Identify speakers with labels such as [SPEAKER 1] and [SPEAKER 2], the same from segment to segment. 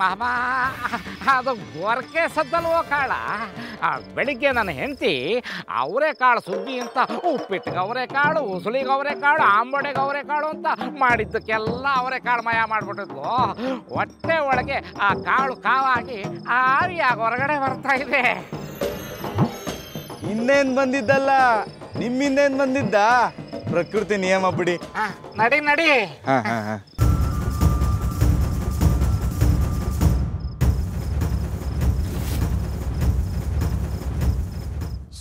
[SPEAKER 1] ಮಾಮ ಅದು ಗೊರಕೆ ಸದ್ದಲ್ವೋ ಕಾಳ. ಬೆಳಿಗ್ಗೆ ನನ್ನ ಹೆಂಡತಿ ಅವರೆಕಾಳು ಸುಗ್ಗಿ ಅಂತ ಉಪ್ಪಿಟ್ಟಿಗೆ ಅವರೆಕಾಳು, ಉಸುಳಿಗೆ ಅವರೆಕಾಳು, ಆಂಬಡೆಗೆ ಅವರೆಕಾಳು ಅಂತ ಮಾಡಿದ್ದಕ್ಕೆಲ್ಲ ಅವರೆಕಾಳು ಮಯ ಮಾಡಿಬಿಟ್ಟಿದ್ಲು. ಹೊಟ್ಟೆ ಒಳಗೆ ಆ ಕಾಳು ಕಾವಾಗಿ ಆವಿಯಾಗಿ ಹೊರಗಡೆ ಬರ್ತಾ ಇದೆ.
[SPEAKER 2] ಇನ್ನೇನು ಬಂದಿದ್ದಲ್ಲ, ನಿಮ್ಮಿಂದೇನು ಬಂದಿದ್ದ? ಪ್ರಕೃತಿ ನಿಯಮ ಬಿಡಿ.
[SPEAKER 1] ನಡಿ ನಡಿ.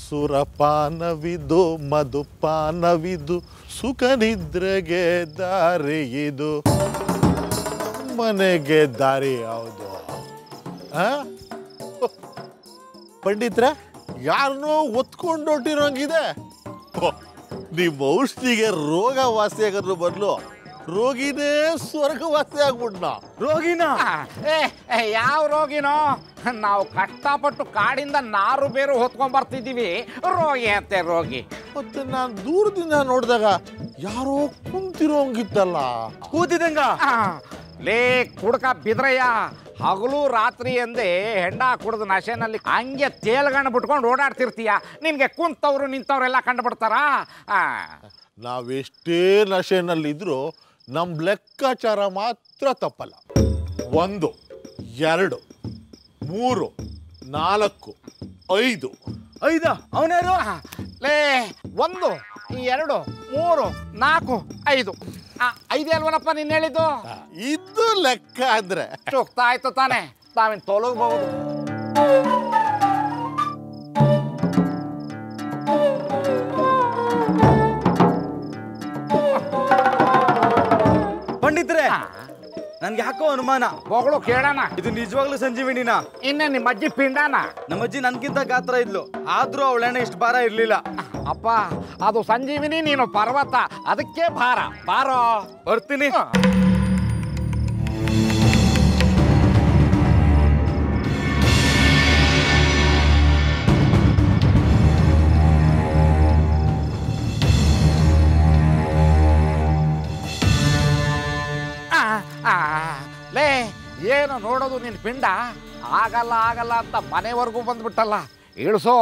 [SPEAKER 3] ಸುರಪಾನವಿದು ಮಧುಪಾನವಿದು ಸುಖ ನಿದ್ರೆಗೆ ದಾರಿ ಇದು, ಮನೆಗೆ ದಾರಿ ಯಾವುದು? ಪಂಡಿತ್ರ ಯಾರನ್ನೋ ಒತ್ಕೊಂಡೊಟ್ಟಿರೋಂಗಿದೆ. ನಿಮ್ಮ ಔಷಧಿಗೆ ರೋಗ ವಾಸಿ ಆಗೋದ್ರ ಬದಲು ರೋಗಿನೇ ಸ್ವರ್ಗವಾಸಿ ಆಗ್ಬಿಡ್ನ.
[SPEAKER 2] ರೋಗಿನ
[SPEAKER 1] ಯಾವ ರೋಗಿನೋ? ನಾವು ಕಷ್ಟಪಟ್ಟು ಕಾಡಿಂದ ನಾರು ಬೇರು ಹೊತ್ಕೊಂಡ್ ಬರ್ತಿದ್ದೀವಿ, ರೋಗಿ ಅಂತೆ ರೋಗಿ.
[SPEAKER 3] ಮತ್ತೆ ನಾನು ದೂರದಿಂದ ನೋಡಿದಾಗ ಯಾರೋ ಕುಂತಿರೋಂಗಿತ್ತಲ್ಲ.
[SPEAKER 2] ಕೂತಿದಂಗ
[SPEAKER 1] ಲೇ ಕುಡ್ಕ ಬಿದ್ರಯ್ಯ, ಹಗಲು ರಾತ್ರಿ ಎಂದೇ ಹೆಂಡ ಕುಡಿದು ನಶೆನಲ್ಲಿ ಹಂಗೆ ತೇಲ್ಗಣ್ಣು ಬಿಟ್ಕೊಂಡು ಓಡಾಡ್ತಿರ್ತೀಯ. ನಿನ್ಗೆ ಕುಂತವ್ರು ನಿಂತವ್ರೆಲ್ಲ ಕಂಡು ಬಿಡ್ತಾರಾ?
[SPEAKER 3] ನಾವೆಷ್ಟೇ ನಶೆನಲ್ಲಿದ್ರು ನಮ್ಮ ಲೆಕ್ಕಾಚಾರ ಮಾತ್ರ ತಪ್ಪಲ್ಲ. 1 2 3 4 5
[SPEAKER 2] ಐದ ಅವನ್ಯಾರು?
[SPEAKER 1] ಲೇ 1 2 3 4 5 5 ಅಲ್ವನಪ್ಪ ನೀನು ಹೇಳಿದ್ದು?
[SPEAKER 3] ಇದು ಲೆಕ್ಕ ಅಂದ್ರೆ
[SPEAKER 1] ಹೋಗ್ತಾ ಆಯ್ತು ತಾನೆ, ತಾವೇನು ತೊಲಗಬಹುದು.
[SPEAKER 2] ಪಂಡಿತ್ರೆ, ನನ್ಗೆ ಯಾಕೋ ಅನುಮಾನ.
[SPEAKER 1] ಹೋಗಳು ಕೇಳೋಣ.
[SPEAKER 2] ಇದು ನಿಜವಾಗ್ಲೂ ಸಂಜೀವಿನಿನ?
[SPEAKER 1] ಇನ್ನೇ ನಿಮ್ಮ ಅಜ್ಜಿ ಪಿಂಡಾನ?
[SPEAKER 2] ನಮ್ಮ ಅಜ್ಜಿ ನನ್ಗಿಂತ ಗಾತ್ರ ಇದ್ಲು, ಆದ್ರೂ ಅವಳೆಣ್ಣೆ ಇಷ್ಟು ಭಾರ ಇರ್ಲಿಲ್ಲ.
[SPEAKER 1] ಅಪ್ಪ ಅದು ಸಂಜೀವಿನಿ, ನೀನು ಪರ್ವತ, ಅದಕ್ಕೆ ಭಾರ. ಬಾರೋ
[SPEAKER 2] ಬರ್ತೀನಿ.
[SPEAKER 1] ಲೇ ಏನು ನೋಡೋದು ನಿನ್ನ ಪಿಂಡ? ಆಗಲ್ಲ ಆಗಲ್ಲ ಅಂತ ಮನೆವರೆಗೂ ಬಂದ್ಬಿಟ್ಟಲ್ಲ. ಇಳಿಸೋ.